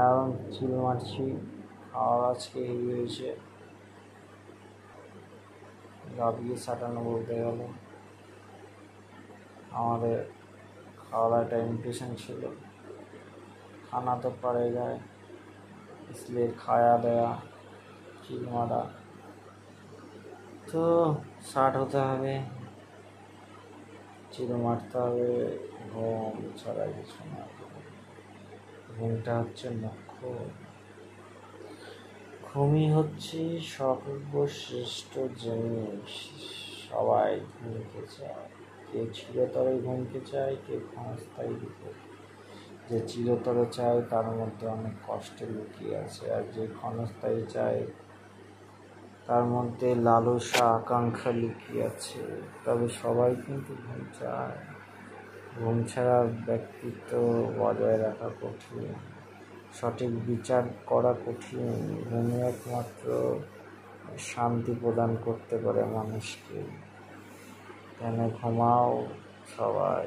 এখন চিল মারছি। খাওয়া আজকে হেভি হয়েছে, গাবিয়ে সাটানো বলতে গেলে। আমাদের খাওয়া একটা ইনভিটেশন ছিল, খানা তো पड़ेगा, इसलिए खाया गया, চিল মারা। তো স্টার্ট হতে হবে, চিল মারতে হবে। ঘুম ছাড়া কিছু না, ঘুমটা হচ্ছে মুখ্য। ঘুমই হচ্ছে সর্বশ্রেষ্ঠ জিনিস। সবাই ঘুমতে চায়, কেউ চিরতরে ঘুমতে চায়, কেউ ক্ষণস্থায়ী রূপে। যে চিরতরে চায় তার মধ্যে অনেক কষ্ট লুকিয়ে আছে, আর যে ক্ষণস্থায়ী চায় তার মধ্যে লালসা আকাঙ্ক্ষা লুকিয়ে আছে। তবে সবাই কিন্তু ঘুম চায়। ঘুম ছাড়া ব্যক্তিত্ব বজায় রাখা কঠিন, সঠিক বিচার করা কঠিন। ঘুমই একমাত্র শান্তি প্রদান করতে পারে মানুষকে। কেন ঘুমাও সবাই।